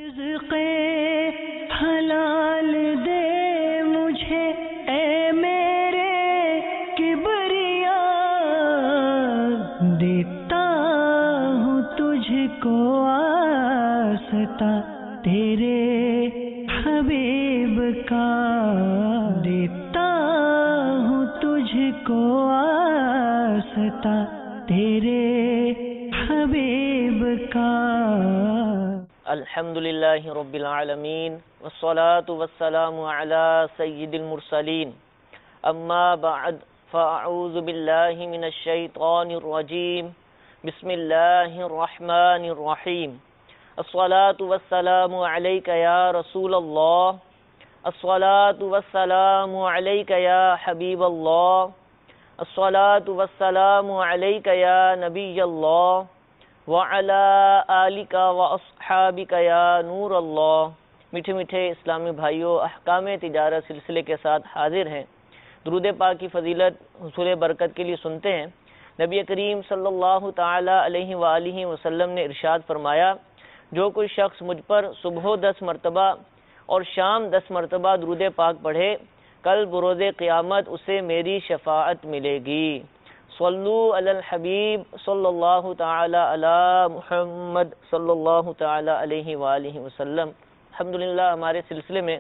رزق حلال دے مجھے اے میرے کبریا، دیتا ہوں تجھ کو آستا تیرے حبیب کا، دیتا ہوں تجھ کو آستا تیرے حبیب کا۔ الحمدللہ رب العالمین والصلاة والسلام علی سید المرسلین، اما بعد فاعوذ باللہ من الشیطان الرجیم، بسم اللہ الرحمن الرحیم۔ الصلاة والسلام علیک یا رسول اللہ، الصلاة والسلام علیک یا حبیب اللہ، الصلاة والسلام علیک یا نبی اللہ، وَعَلَىٰ آلِكَ وَأَصْحَابِكَ یا نور اللہ۔ میٹھے میٹھے اسلامی بھائیوں، احکام تجارت سلسلے کے ساتھ حاضر ہیں۔ درود پاک کی فضیلت حصول برکت کے لیے سنتے ہیں۔ نبی کریم صلی اللہ تعالی علیہ وآلہ وسلم نے ارشاد فرمایا، جو کوئی شخص مجھ پر صبح 10 مرتبہ اور شام 10 مرتبہ درود پاک پڑھے، کل بروز قیامت اسے میری شفاعت ملے گی۔ صلو علی الحبیب صلی اللہ تعالی علی محمد صلی اللہ تعالی علیہ وآلہ وسلم۔ الحمدللہ ہمارے سلسلے میں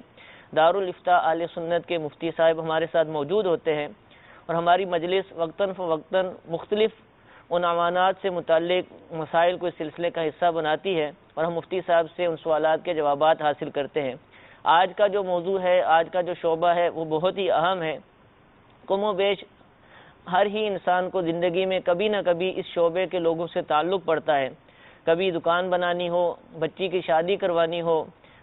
دارالافتاء اہل سنت کے مفتی صاحب ہمارے ساتھ موجود ہوتے ہیں، اور ہماری مجلس وقتاً فوقتاً مختلف عنوانات سے متعلق مسائل کو اس سلسلے کا حصہ بناتی ہے، اور ہم مفتی صاحب سے ان سوالات کے جوابات حاصل کرتے ہیں۔ آج کا جو موضوع ہے، آج کا جو شعبہ ہے، وہ بہت ہی اہم ہے۔ کم و بیش ہر ہی انسان کو زندگی میں کبھی نہ کبھی اس شعبے کے لوگوں سے تعلق پڑتا ہے۔ کبھی دکان بنانی ہو، بچی کی شادی کروانی ہو،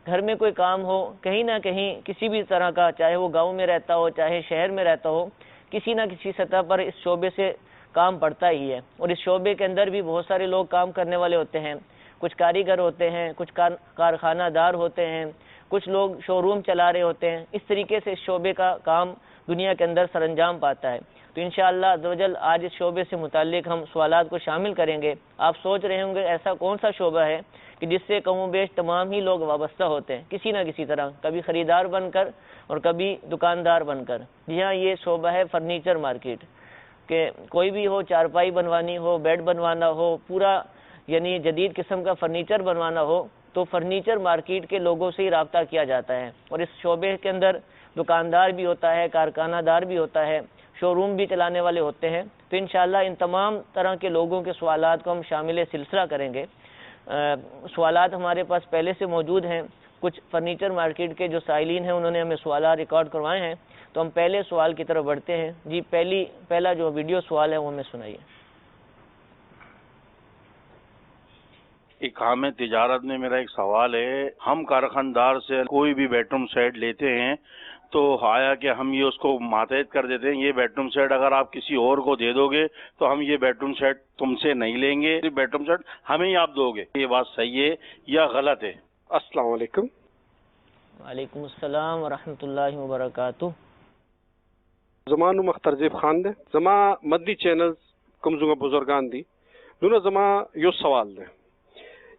گھر میں کوئی کام ہو، کہیں نہ کہیں کسی بھی طرح کا، چاہے وہ گاؤں میں رہتا ہو چاہے شہر میں رہتا ہو، کسی نہ کسی سطح پر اس شعبے سے کام پڑتا ہی ہے۔ اور اس شعبے کے اندر بھی بہت سارے لوگ کام کرنے والے ہوتے ہیں، کچھ کاریگر ہوتے ہیں، کچھ کارخانہ دار ہوتے ہیں، کچھ لوگ شو روم چلا رہے ہوتے ہیں۔ اس طریقے سے اس شعبے کا کام دنیا کے اندر سر انجام پاتا ہے۔ تو انشاءاللہ عزوجل آج اس شعبے سے متعلق ہم سوالات کو شامل کریں گے۔ آپ سوچ رہے ہوں گے ایسا کون سا شعبہ ہے کہ جس سے کم و بیش تمام ہی لوگ وابستہ ہوتے ہیں کسی نہ کسی طرح، کبھی خریدار بن کر اور کبھی دکاندار بن کر۔ جی ہاں، یہ شعبہ ہے فرنیچر مارکیٹ، کہ کوئی بھی ہو، چارپائی بنوانی ہو، بیڈ بنوانا ہو، پورا یعنی جدید قسم کا فرنیچر بنوانا ہو، تو فرنیچر مارکیٹ کے لوگوں سے ہی رابطہ کیا جاتا ہے۔ اور اس شعبے کے اندر دکاندار بھی ہوتا ہے، کارخانہ دار بھی ہوتا ہے، شو روم بھی چلانے والے ہوتے ہیں۔ تو انشاءاللہ ان تمام طرح کے لوگوں کے سوالات کو ہم شامل سلسلہ کریں گے۔ سوالات ہمارے پاس پہلے سے موجود ہیں، کچھ فرنیچر مارکیٹ کے جو سائلین ہیں انہوں نے ہمیں سوالات ریکارڈ کروائے ہیں، تو ہم پہلے سوال کی طرف بڑھتے ہیں۔ جی پہلا جو ویڈیو سوال ہے وہ ہمیں سنائیے۔ اقامہ تجارت میں میرا ایک سوال ہے، ہم کارخاندار سے کوئی بھی بیڈ روم سیٹ لیتے ہیں تو آیا کہ ہم یہ اس کو ماتحت کر دیتے ہیں، یہ بیڈ روم سیٹ اگر آپ کسی اور کو دے دو گے تو ہم یہ بیڈ روم سیٹ تم سے نہیں لیں گے، بیڈ روم سیٹ ہمیں ہی آپ دو گے، یہ بات صحیح ہے یا غلط ہے؟ السلام علیکم۔ وعلیکم السلام ورحمۃ اللہ وبرکاتہ۔ زمانو مختار زیب خان دے زما مدنی چینلز کمزونگا بزرگان دی نونا زما یو سوال دے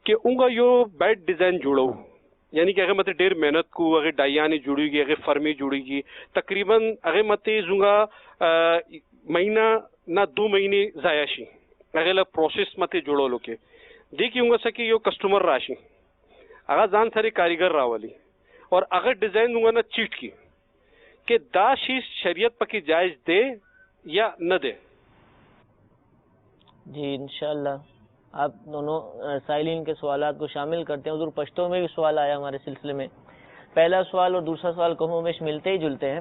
کہ اونگا یو بیڈ ڈیزائن جوڑو، یعنی کہ اگر مت ڈیر محنت کو اگر ڈائیانی جوڑی گی، اگر فرمی جوڑی گی، تقریباً اگر مت زونگا مہینہ نہ 2 مہینے ضائع شی، اگر لگ پروسیس مت جوڑو لو کے دیکھی اونگا سکی یو کسٹمر راشی اگر جان سارے کاریگر راولی، اور اگر ڈیزائن دوں گا نا چیٹ کی کہ دا شیز شریعت پکی جائز دے یا نہ دے؟ جی انشاءاللہ آپ دونوں سائلین کے سوالات کو شامل کرتے ہیں۔ حضور پشتوں میں بھی سوال آیا ہمارے سلسلے میں۔ پہلا سوال اور دوسرا سوال کم و بیش ملتے ہی جلتے ہیں،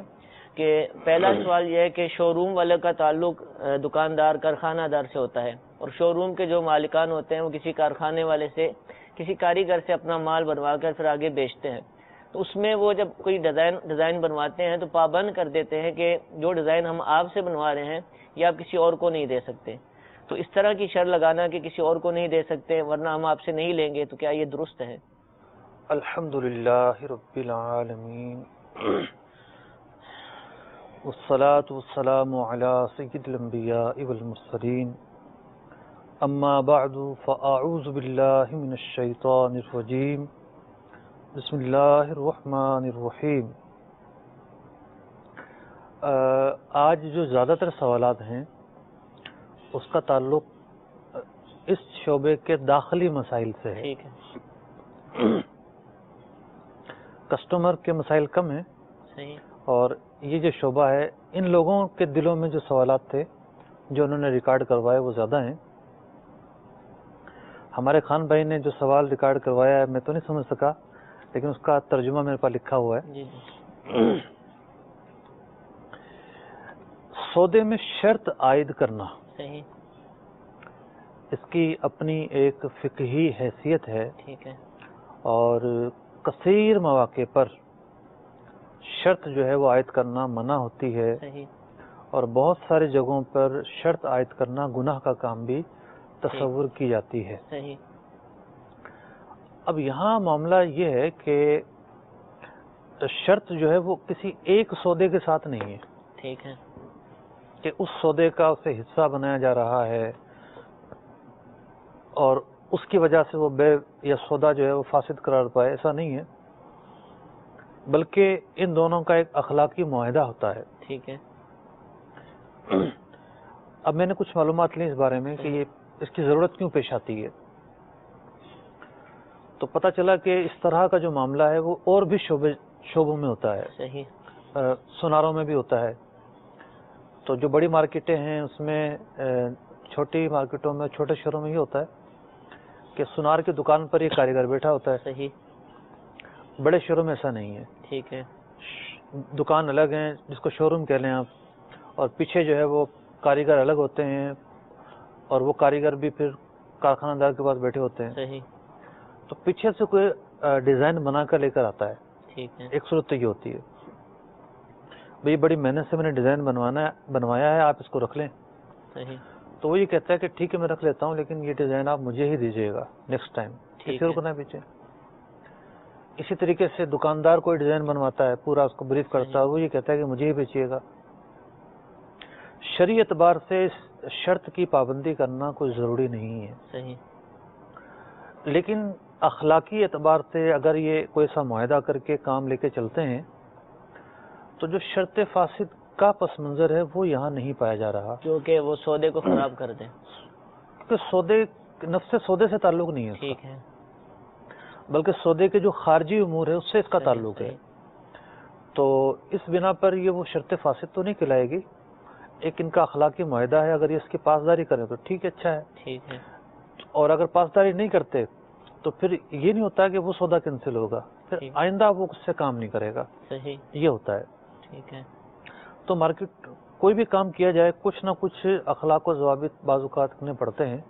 کہ پہلا سوال یہ ہے کہ شو روم والے کا تعلق دکاندار کارخانہ دار سے ہوتا ہے، اور شو روم کے جو مالکان ہوتے ہیں وہ کسی کارخانے والے سے، کسی کاریگر سے اپنا مال بنوا کر پھر آگے بیچتے ہیں۔ تو اس میں وہ جب کوئی ڈیزائن بنواتے ہیں تو پابند کر دیتے ہیں کہ جو ڈیزائن ہم آپ سے بنوا رہے ہیں یہ آپ کسی اور کو نہیں دے سکتے۔ تو اس طرح کی شرط لگانا کہ کسی اور کو نہیں دے سکتے ورنہ ہم آپ سے نہیں لیں گے، تو کیا یہ درست ہے؟ الحمدللہ رب العالمین والصلاة والسلام علی سید الانبیاء والمرسلین، اما بعد فاعوذ باللہ من الشیطان الرجیم، بسم اللہ الرحمن الرحیم. آج جو زیادہ تر سوالات ہیں اس کا تعلق اس شعبے کے داخلی مسائل سے ہے. ٹھیک ہے. کسٹمر کے مسائل کم ہیں صحیح. اور یہ جو شعبہ ہے ان لوگوں کے دلوں میں جو سوالات تھے جو انہوں نے ریکارڈ کروائے وہ زیادہ ہیں. ہمارے خان بھائی نے جو سوال ریکارڈ کروایا ہے میں تو نہیں سمجھ سکا لیکن اس کا ترجمہ میرے پاس لکھا ہوا ہے. جی جی. سودے میں شرط عائد کرنا صحیح. اس کی اپنی ایک فقہی حیثیت ہے ٹھیک ہے. اور کثیر مواقع پر شرط جو ہے وہ عائد کرنا منع ہوتی ہے صحیح. اور بہت ساری جگہوں پر شرط عائد کرنا گناہ کا کام بھی تصور کی جاتی ہے. صحیح. اب یہاں معاملہ یہ ہے کہ شرط جو ہے وہ کسی ایک سودے کے ساتھ نہیں ہے ٹھیک ہے. کہ اس سودے کا اسے حصہ بنایا جا رہا ہے اور اس کی وجہ سے وہ بے یا سودا جو ہے وہ فاسد قرار پائے. ایسا نہیں ہے بلکہ ان دونوں کا ایک اخلاقی معاہدہ ہوتا ہے. ٹھیک ہے. اب میں نے کچھ معلومات لی اس بارے میں کہ یہ اس کی ضرورت کیوں پیش آتی ہے تو پتہ چلا کہ اس طرح کا جو معاملہ ہے وہ اور بھی شعبوں میں ہوتا ہے. صحیح. سوناروں میں بھی ہوتا ہے. تو جو بڑی مارکیٹیں ہیں اس میں چھوٹی مارکیٹوں میں چھوٹے شہروں میں یہ ہوتا ہے کہ سونار کی دکان پر یہ کاریگر بیٹھا ہوتا ہے. صحیح. بڑے شہروں میں ایسا نہیں ہے. ٹھیک ہے. دکان الگ ہیں جس کو شو روم کہہ لیں آپ اور پیچھے جو ہے وہ کاریگر الگ ہوتے ہیں اور وہ کاریگر بھی پھر کارخانہ دار کے پاس بیٹھے ہوتے ہیں. صحیح. تو پیچھے سے کوئی ڈیزائن بنا کر لے کر آتا ہے. ٹھیک ہے. ایک صورت تو یہ ہوتی ہے بھئی بڑی محنت سے میں نے ڈیزائن بنوایا ہے آپ اس کو رکھ لیں. صحیح. تو وہ یہ کہتا ہے کہ ٹھیک ہے میں رکھ لیتا ہوں لیکن یہ ڈیزائن آپ مجھے ہی دیجیے گا نیکسٹ ٹائم. کسی اور کو نہ بیچے. اسی طریقے سے دکاندار کوئی ڈیزائن بنواتا ہے پورا اس کو بریف کرتا ہے وہ یہ کہتا ہے کہ مجھے ہی بیچیے گا. شرعی اعتبار سے اس شرط کی پابندی کرنا کوئی ضروری نہیں ہے. صحیح. لیکن اخلاقی اعتبار سے اگر یہ کوئی ایسا معاہدہ کر کے کام لے کے چلتے ہیں تو جو شرط فاسد کا پس منظر ہے وہ یہاں نہیں پایا جا رہا کیونکہ وہ سودے کو خراب کر دیں. کیونکہ نفس سودے سے تعلق نہیں ہے. ٹھیک ہے. بلکہ سودے کے جو خارجی امور ہے اس سے اس کا تعلق ہے. تو اس بنا پر یہ وہ شرط فاسد تو نہیں کہلائے گی. ایک ان کا اخلاقی معاہدہ ہے اگر یہ اس کی پاسداری کریں تو ٹھیک ہے اچھا ہے. ٹھیک ہے. اور اگر پاسداری نہیں کرتے تو پھر یہ نہیں ہوتا کہ وہ سودا کینسل ہوگا پھر آئندہ وہ اس سے کام نہیں کرے گا. صحیح. یہ ہوتا ہے. ٹھیک ہے. تو مارکیٹ کوئی بھی کام کیا جائے کچھ نہ کچھ اخلاق و ضوابط بعض اوقات رکھنے پڑتے ہیں.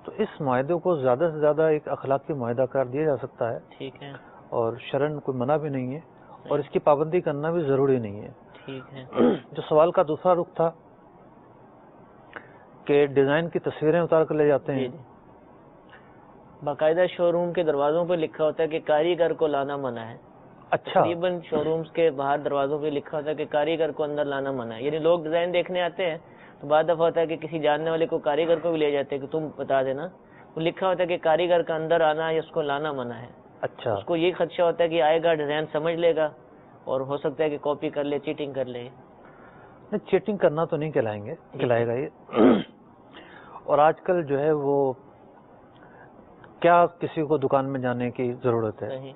تو اس معاہدے کو زیادہ سے زیادہ ایک اخلاقی معاہدہ قرار دیا جا سکتا ہے. ٹھیک ہے. اور شرعاً کوئی منع بھی نہیں ہے اور اس کی پابندی کرنا بھی ضروری نہیں ہے. ٹھیک ہے. جو سوال کا دوسرا رخ تھا کہ ڈیزائن کی تصویریں اتار کر لے جاتے ہیں. باقاعدہ شو روم کے دروازوں پہ لکھا ہوتا ہے کہ کاریگر کو لانا منع ہے. اچھا. تقریباً شو رومز کے باہر دروازوں پہ لکھا ہوتا ہے کہ کاریگر کو اندر لانا منع ہے. یعنی لوگ ڈیزائن دیکھنے آتے ہیں تو بعد دفعہ ہوتا ہے کہ کسی جاننے والے کو کاریگر کو بھی لے جاتے ہیں کہ تم بتا دینا. وہ لکھا ہوتا ہے کہ کاریگر کا اندر آنا یا اس کو لانا منع ہے. اچھا. اس کو یہ خدشہ ہوتا ہے کہ آئے گا ڈیزائن سمجھ لے گا اور ہو سکتا ہے کہ کاپی کر لے چیٹنگ کر لے. چیٹنگ کرنا تو نہیں کہلائے گا یہ. اور آج کل جو ہے وہ کیا کسی کو دکان میں جانے کی ضرورت ہے.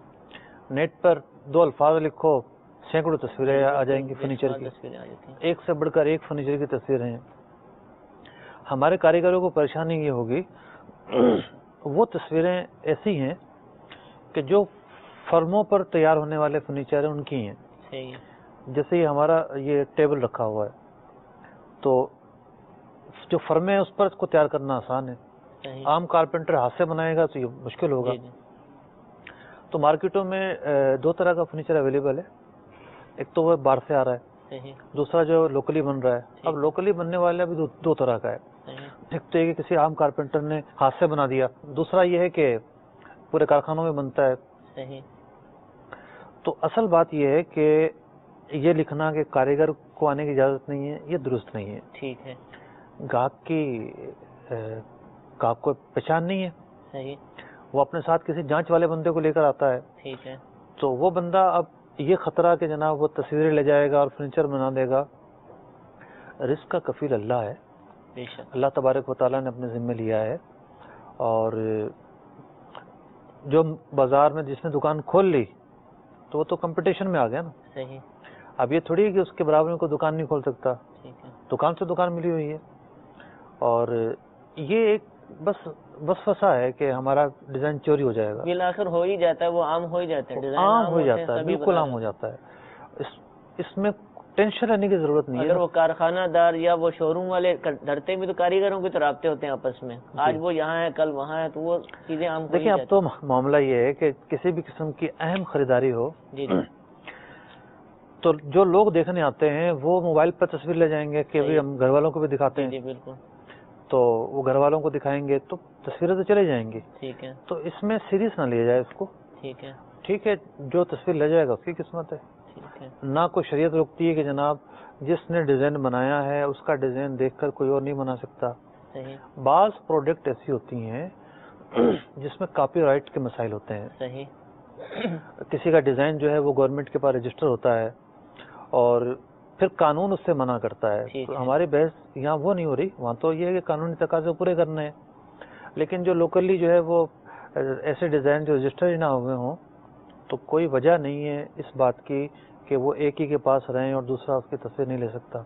نیٹ پر 2 الفاظ لکھو سینکڑوں تصویریں آ جائیں گی فرنیچر کی. ایک سے بڑھ کر ایک فرنیچر کی تصویریں ہیں. ہمارے کاریگروں کو پریشانی یہ ہوگی وہ تصویریں ایسی ہیں کہ جو فرموں پر تیار ہونے والے فرنیچر ہیں ان کی ہیں. جیسے یہ ہمارا یہ ٹیبل رکھا ہوا ہے تو جو فرمیں ہیں اس پر اس کو تیار کرنا آسان ہے. عام کارپینٹر ہاتھ سے بنائے گا تو یہ مشکل ہوگا. تو مارکیٹوں میں 2 طرح کا فرنیچر اویلیبل ہے. ایک تو وہ باہر سے آ رہا ہے دوسرا جو لوکلی بن رہا ہے. اب لوکلی بننے والا بھی 2 طرح کا ہے. ایک تو یہ کہ کسی عام کارپینٹر نے ہاتھ سے بنا دیا. دوسرا یہ ہے کہ پورے کارخانوں میں بنتا ہے. تو اصل بات یہ ہے کہ یہ لکھنا کہ کاریگر کو آنے کی اجازت نہیں ہے یہ درست نہیں ہے. ٹھیک ہے. گاہک کو پہچان نہیں ہے. وہ اپنے ساتھ کسی جانچ والے بندے کو لے کر آتا ہے. ٹھیک ہے. تو وہ بندہ اب یہ خطرہ کہ جناب وہ تصویریں لے جائے گا اور فرنیچر بنا دے گا، رزق کا کفیل اللہ ہے، بے شک، اللہ تبارک و تعالیٰ نے اپنے ذمہ لیا ہے. اور جو بازار میں جس نے دکان کھول لی تو وہ تو کمپٹیشن میں آ گیا نا. صحیح، اب یہ تھوڑی ہے کہ اس کے برابر میں کوئی دکان نہیں کھول سکتا، ٹھیک ہے، دکان سے دکان ملی ہوئی ہے. اور یہ ایک بس وسوسہ ہے کہ ہمارا ڈیزائن چوری ہو جائے گا. بالآخر ہو ہی جاتا ہے، وہ عام ہو ہی جاتا ہے، ڈیزائن عام ہو ہوتے ہیں، جاتا ہے، سبھی بالکل بنا عام ہو جاتا ہے. اس میں ٹینشن لینے کی ضرورت نہیں اگر ہے. وہ کارخانہ دار یا وہ شو روم والے ڈرتے بھی تو کاریگروں کے تو رابطے ہوتے ہیں آپس میں، آج وہ یہاں ہے کل وہاں ہے، تو وہ چیزیں عام ہو ہی دیکھیں اب جاتی تو معاملہ یہ ہے کہ کسی بھی قسم کی اہم خریداری ہو جی جی، تو جو لوگ دیکھنے آتے ہیں وہ موبائل پر تصویر لے جائیں گے کہ بھی ہم گھر والوں کو بھی دکھاتے جی ہیں، جی بالکل، تو وہ گھر والوں کو دکھائیں گے تو تصویریں تو چلے جائیں گی. ٹھیک ہے، تو اس میں سیریس نہ لیا جائے اس کو. ٹھیک ہے، ٹھیک ہے، جو تصویر لے جائے گا اس کی قسمت ہے. ٹھیک ہے، نہ کوئی شریعت روکتی ہے کہ جناب جس نے ڈیزائن بنایا ہے اس کا ڈیزائن دیکھ کر کوئی اور نہیں بنا سکتا. صحیح، بعض پروڈکٹ ایسی ہوتی ہیں جس میں کاپی رائٹ کے مسائل ہوتے ہیں. صحیح، کسی کا ڈیزائن جو ہے وہ گورنمنٹ کے پاس رجسٹر ہوتا ہے اور پھر قانون اس سے منع کرتا ہے. ٹھیک تو ہے، ہماری بحث یہاں وہ نہیں ہو رہی، وہاں تو یہ ہے کہ قانونی تقاضے پورے کرنے ہیں. لیکن جو لوکلی جو ہے وہ ایسے ڈیزائن جو رجسٹر ہی نہ ہوئے ہوں تو کوئی وجہ نہیں ہے اس بات کی کہ وہ ایک ہی کے پاس رہیں اور دوسرا اس کی تصویر نہیں لے سکتا.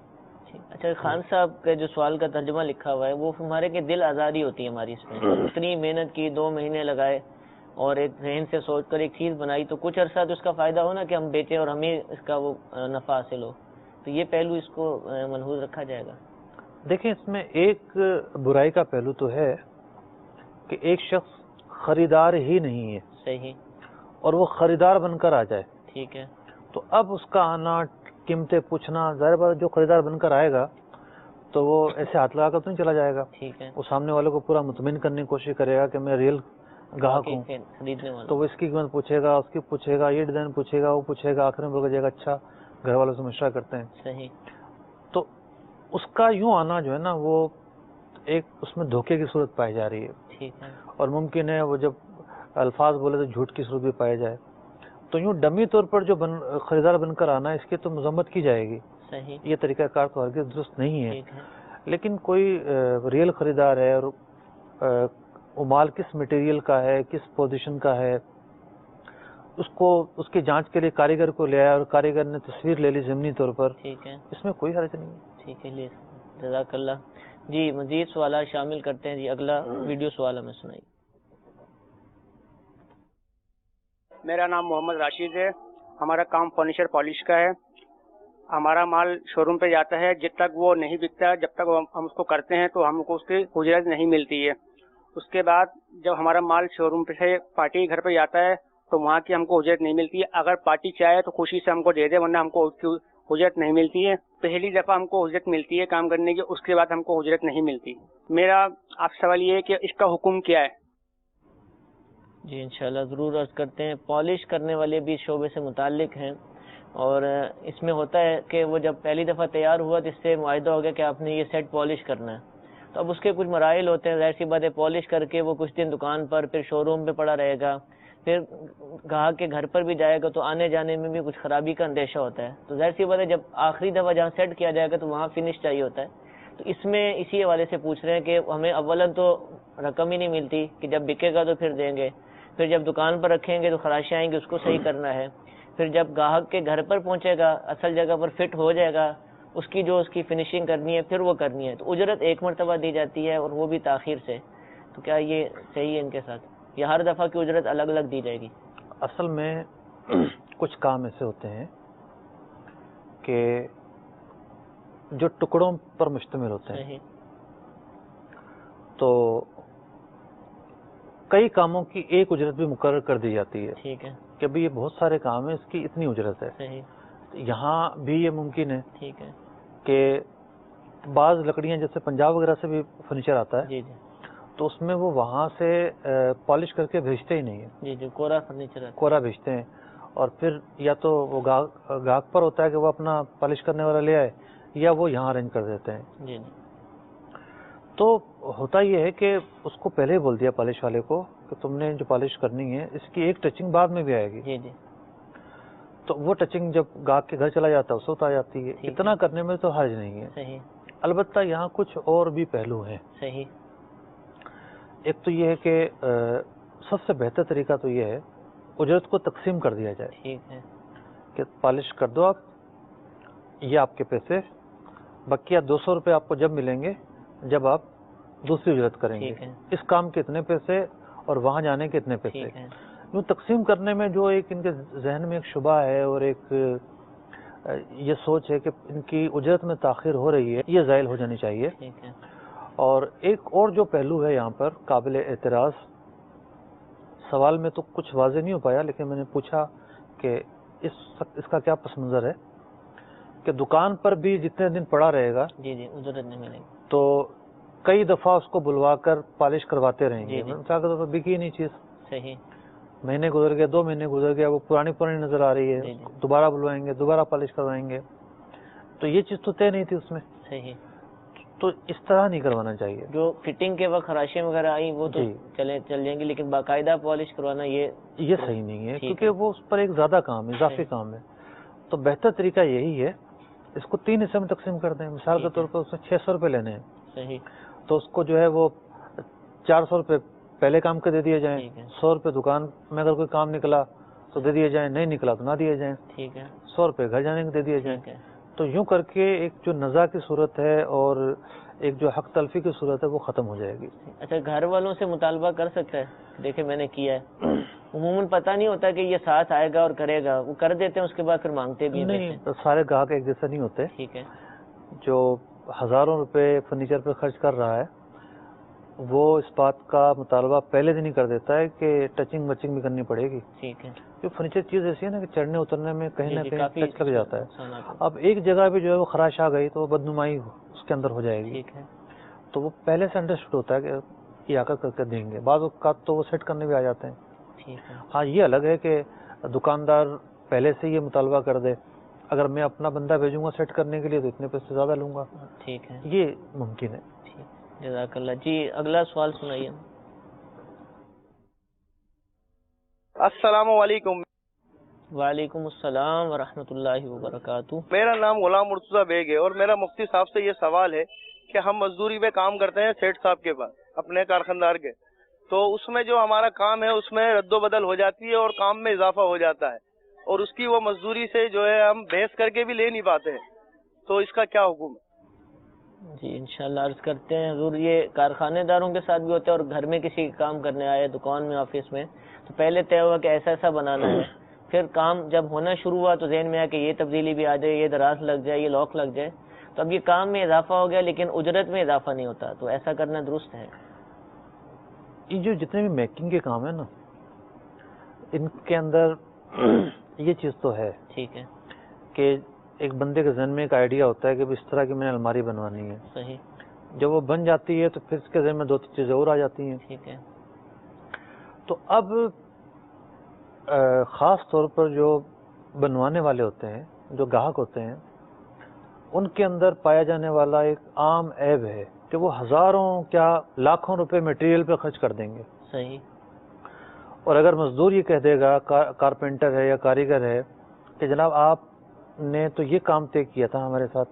اچھا خان صاحب کا جو سوال کا ترجمہ لکھا ہوا ہے وہ ہمارے کے دل آزادی ہوتی ہے ہماری، اس میں اتنی محنت کی، 2 مہینے لگائے اور ایک ذہن سے سوچ کر ایک چیز بنائی، تو کچھ عرصہ تو اس کا فائدہ ہو نا کہ ہم بیچیں اور ہمیں اس کا وہ نفع حاصل ہو، تو یہ پہلو اس کو ملحوظ رکھا جائے گا. دیکھیں اس میں ایک برائی کا پہلو تو ہے کہ ایک شخص خریدار ہی نہیں ہے صحیح، اور وہ خریدار بن کر آ جائے، ٹھیک ہے، تو اب اس کا آنا، قیمتیں پوچھنا، ظاہر بات جو خریدار بن کر آئے گا تو وہ ایسے ہاتھ لگا کر تو نہیں چلا جائے گا. ٹھیک ہے، وہ سامنے والے کو پورا مطمئن کرنے کی کوشش کرے گا کہ میں ریئل گاہک ہوں، خریدنے والا، تو وہ اس کی قیمت پوچھے گا، اس کی پوچھے گا، یہ ڈیزائن پوچھے گا، وہ پوچھے گا، آخر میں بول جائے گا اچھا گھر والوں سے مشورہ کرتے ہیں. صحیح، تو اس کا یوں آنا جو ہے نا وہ ایک اس میں دھوکے کی صورت پائی جا رہی ہے، ٹھیک ہے، اور ممکن ہے وہ جب الفاظ بولے تو جھوٹ کی صورت بھی پائی جائے. تو یوں ڈمی طور پر جو خریدار بن کر آنا ہے اس کی تو مذمت کی جائے گی. صحیح، یہ طریقہ کار تو ہرگز درست نہیں ہے. ٹھیک ہے، لیکن کوئی ریئل خریدار ہے اور وہ مال کس مٹیریل کا ہے، کس پوزیشن کا ہے، اس کو اس کی جانچ کے لیے کاریگر کو لے آیا اور کاریگر نے تصویر لے لی ضمنی طور پر، ٹھیک ہے، اس میں کوئی حرج نہیں ہے. ٹھیک ہے، جزاک اللہ. جی مزید سوالات شامل کرتے ہیں. جی اگلا ویڈیو سوال ہمیں سنائیے. میرا نام محمد راشد ہے. ہمارا کام فرنیچر پالش کا ہے. ہمارا مال شو روم پہ جاتا ہے، جب تک وہ نہیں بکتا، جب تک ہم اس کو کرتے ہیں تو ہم کو اس کی اجرت نہیں ملتی ہے. اس کے بعد جب ہمارا مال شو روم پہ سے پارٹی گھر پہ جاتا ہے تو وہاں کی ہم کو اجرت نہیں ملتی ہے. اگر پارٹی چاہے تو خوشی سے ہم کو دے دے، ورنہ ہم کو اس کی اجرت نہیں ملتی ہے. پہلی دفعہ ہم کو اجرت ملتی ہے کام کرنے کی، اس کے بعد ہم کو اجرت نہیں ملتی. میرا آپ سے سوال یہ ہے کہ اس کا حکم کیا ہے؟ جی انشاءاللہ ضرور عرض کرتے ہیں. پالش کرنے والے بھی شعبے سے متعلق ہیں اور اس میں ہوتا ہے کہ وہ جب پہلی دفعہ تیار ہوا تو اس سے معاہدہ ہو گیا کہ آپ نے یہ سیٹ پالش کرنا ہے، تو اب اس کے کچھ مراحل ہوتے ہیں. ظاہر سی بات ہے پالش کر کے وہ کچھ دن دکان پر، پھر شو روم پہ پڑا رہے گا، پھر گاہک کے گھر پر بھی جائے گا تو آنے جانے میں بھی کچھ خرابی کا اندیشہ ہوتا ہے. تو ظاہر سی بات ہے جب آخری دفعہ جہاں سیٹ کیا جائے گا تو وہاں فنش چاہیے ہوتا ہے. تو اس میں اسی حوالے سے پوچھ رہے ہیں کہ ہمیں اولاً تو رقم ہی نہیں ملتی کہ جب بکے گا تو پھر دیں گے، پھر جب دکان پر رکھیں گے تو خراشیں آئیں گی، اس کو صحیح کرنا ہے، پھر جب گاہک کے گھر پر پہنچے گا اصل جگہ پر فٹ ہو جائے گا، اس کی جو اس کی فنیشنگ کرنی ہے پھر وہ کرنی ہے. تو اجرت ایک مرتبہ دی جاتی ہے اور وہ بھی تاخیر سے. تو کیا یہ صحیح ہے ان کے ساتھ، یا ہر دفعہ کی اجرت الگ الگ دی جائے گی؟ اصل میں کچھ کام ایسے ہوتے ہیں کہ جو ٹکڑوں پر مشتمل ہوتے ہیں، صحیح، تو کئی کاموں کی ایک اجرت بھی مقرر کر دی جاتی ہے ٹھیک ہے، کہ بھئی یہ بہت سارے کام ہیں، اس کی اتنی اجرت ہے. صحیح، یہاں بھی یہ ممکن ہے ٹھیک ہے، کہ بعض لکڑیاں جیسے پنجاب وغیرہ سے بھی فرنیچر آتا ہے جی جی تو اس میں وہ وہاں سے پالش کر کے بھیجتے ہی نہیں ہیں، جی جی کورا فرنیچر ہے. کورا بھیجتے ہیں، اور پھر یا تو وہ گاہک پر ہوتا ہے کہ وہ اپنا پالش کرنے والا لے آئے یا وہ یہاں ارینج کر دیتے ہیں. جی جی تو ہوتا یہ ہے کہ اس کو پہلے ہی بول دیا پالش والے کو کہ تم نے جو پالش کرنی ہے اس کی ایک ٹچنگ بعد میں بھی آئے گی، جی جی تو وہ ٹچنگ جب گاہک کے گھر چلا جاتا ہے اس وقت آ جاتی ہے. اتنا کرنے میں تو حرج نہیں ہے. صحیح. البتہ یہاں کچھ اور بھی پہلو ہیں. صحیح. ایک تو یہ ہے کہ سب سے بہتر طریقہ تو یہ ہے اجرت کو تقسیم کر دیا جائے. ٹھیک ہے. کہ پالش کر دو آپ, یہ آپ کے پیسے, بقیہ 200 روپے آپ کو جب ملیں گے جب آپ دوسری اجرت کریں گے. اس کام کے اتنے پیسے اور وہاں جانے کے اتنے پیسے. یوں تقسیم کرنے میں جو ایک ان کے ذہن میں ایک شبہ ہے اور ایک یہ سوچ ہے کہ ان کی اجرت میں تاخیر ہو رہی ہے, یہ زائل ہو جانی چاہیے. اور ایک اور جو پہلو ہے یہاں پر قابل اعتراض, سوال میں تو کچھ واضح نہیں ہو پایا لیکن میں نے پوچھا کہ اس کا کیا پس منظر ہے کہ دکان پر بھی جتنے دن پڑا رہے گا اجرت نہیں ملے گی تو کئی دفعہ اس کو بلوا کر پالش کرواتے رہیں گے. مثال کے طور پر بکی نہیں چیز, صحیح, مہینے گزر گئے, 2 مہینے گزر گئے, وہ پرانی نظر آ رہی ہے, دوبارہ بلوائیں گے, دوبارہ پالش کروائیں گے, تو یہ چیز تو طے نہیں تھی اس میں. صحیح. تو اس طرح نہیں کروانا چاہیے. جو فٹنگ کے وقت خراشیں وغیرہ آئیں وہ تو چل جائیں گی, لیکن باقاعدہ پالش کروانا یہ صحیح نہیں ہے کیونکہ وہ اس پر ایک زیادہ کام ہے, اضافی کام ہے. تو بہتر طریقہ یہی ہے اس کو 3 حصے میں تقسیم کر دیں. مثال کے طور پر اس میں 600 روپے لینے ہیں. صحیح. تو اس کو جو ہے وہ 400 روپے پہلے کام کے دے دیے جائیں, 100 روپے دکان میں اگر کوئی کام نکلا تو دے دیے جائیں, نہیں نکلا تو نہ دیے جائیں. ٹھیک ہے. 100 روپے گھر جانے کے دے دیے جائیں. تو یوں کر کے ایک جو نزاع کی صورت ہے اور ایک جو حق تلفی کی صورت ہے وہ ختم ہو جائے گی. اچھا, گھر والوں سے مطالبہ کر سکتا ہے, دیکھیں میں نے کیا ہے, عموماً پتہ نہیں ہوتا کہ یہ ساتھ آئے گا اور کرے گا, وہ کر دیتے ہیں اس کے بعد پھر مانگتے بھی نہیں. سارے گاہک ایک جیسے نہیں ہوتے. ٹھیک ہے. جو ہزاروں روپے فرنیچر پہ خرچ کر رہا ہے وہ اس بات کا مطالبہ پہلے دن ہی کر دیتا ہے کہ ٹچنگ وچنگ بھی کرنی پڑے گی. ٹھیک ہے. جو فرنیچر چیز ایسی ہے نا کہ چڑھنے اترنے میں کہیں نہ کہیں ٹچ لگ جاتا ہے. اب ایک جگہ بھی جو ہے وہ خراش آ گئی تو وہ بدنمائی اس کے اندر ہو جائے گی. ٹھیک ہے. تو وہ پہلے سے انڈرسٹوڈ ہوتا ہے کہ یہ آ کر کے دیں گے. بعض اوقات تو وہ سیٹ کرنے بھی آ جاتے ہیں. ٹھیک ہے. ہاں یہ الگ ہے کہ دکاندار پہلے سے یہ مطالبہ کر دے, اگر میں اپنا بندہ بھیجوں گا سیٹ کرنے کے لیے تو اتنے پیسے زیادہ لوں گا. ٹھیک ہے. یہ ممکن ہے. جزاک اللہ. جی اگلا سوال سنائیے. السلام علیکم. وعلیکم السلام ورحمۃ اللہ وبرکاتہ. میرا نام غلام مرتضیٰ بیگ ہے اور میرا مفتی صاحب سے یہ سوال ہے کہ ہم مزدوری پہ کام کرتے ہیں سیٹھ صاحب کے پاس اپنے کارخاندار کے, تو اس میں جو ہمارا کام ہے اس میں رد و بدل ہو جاتی ہے اور کام میں اضافہ ہو جاتا ہے, اور اس کی وہ مزدوری سے جو ہے ہم بحث کر کے بھی لے نہیں پاتے ہیں, تو اس کا کیا حکم ہے؟ جی انشاءاللہ عرض کرتے ہیں حضور. یہ کارخانے داروں کے ساتھ بھی ہوتا ہے اور گھر میں کسی کام کرنے آئے دکان میں آفس میں, تو پہلے طے ہوا کہ ایسا ایسا بنانا ہے, پھر کام جب ہونا شروع ہوا تو ذہن میں آیا کہ یہ تبدیلی بھی آ جائے, یہ دراز لگ جائے, یہ لاک لگ جائے, تو اب یہ کام میں اضافہ ہو گیا لیکن اجرت میں اضافہ نہیں ہوتا, تو ایسا کرنا درست ہے؟ یہ جو جتنے بھی میکنگ کے کام ہیں نا ان کے اندر یہ چیز تو ہے. ٹھیک ہے. کہ ایک بندے کے ذہن میں ایک آئیڈیا ہوتا ہے کہ اس طرح کی میں نے الماری بنوانی ہے. صحیح. جب وہ بن جاتی ہے تو پھر اس کے ذہن میں 2-3 چیزیں اور آ جاتی ہیں. ٹھیک ہے. تو اب خاص طور پر جو بنوانے والے ہوتے ہیں, جو گاہک ہوتے ہیں, ان کے اندر پایا جانے والا ایک عام عیب ہے کہ وہ ہزاروں کیا لاکھوں روپے میٹیریل پہ خرچ کر دیں گے. صحیح. اور اگر مزدور یہ کہہ دے گا, کارپینٹر ہے یا کاریگر ہے, کہ جناب آپ نے تو یہ کام طے کیا تھا ہمارے ساتھ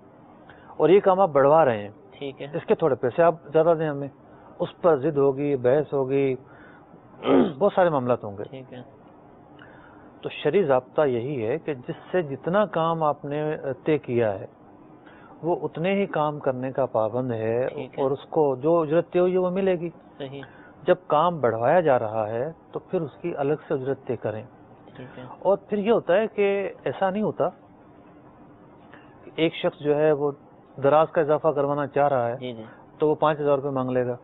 اور یہ کام آپ بڑھوا رہے ہیں, ٹھیک ہے, اس کے تھوڑے پیسے آپ زیادہ دیں ہمیں, اس پر ضد ہوگی, بحث ہوگی, بہت سارے معاملات ہوں گے. ٹھیک ہے. تو شرعی ضابطہ یہی ہے کہ جس سے جتنا کام آپ نے طے کیا ہے وہ اتنے ہی کام کرنے کا پابند ہے, اور اس کو جو اجرت طے ہوئی ہے وہ ملے گی. صحیح. جب کام بڑھوایا جا رہا ہے تو پھر اس کی الگ سے اجرت طے کریں. ٹھیک ہے. اور پھر یہ ہوتا ہے کہ ایسا نہیں ہوتا کہ ایک شخص جو ہے وہ دراز کا اضافہ کروانا چاہ رہا ہے جی جی تو وہ 5000 روپے مانگ لے گا.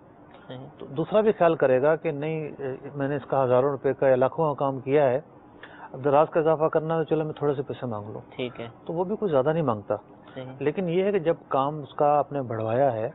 تو دوسرا بھی خیال کرے گا کہ نہیں میں نے اس کا ہزاروں روپے کا یا لاکھوں کا کام کیا ہے, اب دراز کا اضافہ کرنا ہے تو چلو میں تھوڑے سے پیسے مانگ لوں. ٹھیک ہے. تو وہ بھی کوئی زیادہ نہیں مانگتا. لیکن یہ ہے کہ جب کام اس کا آپ نے بڑھوایا ہے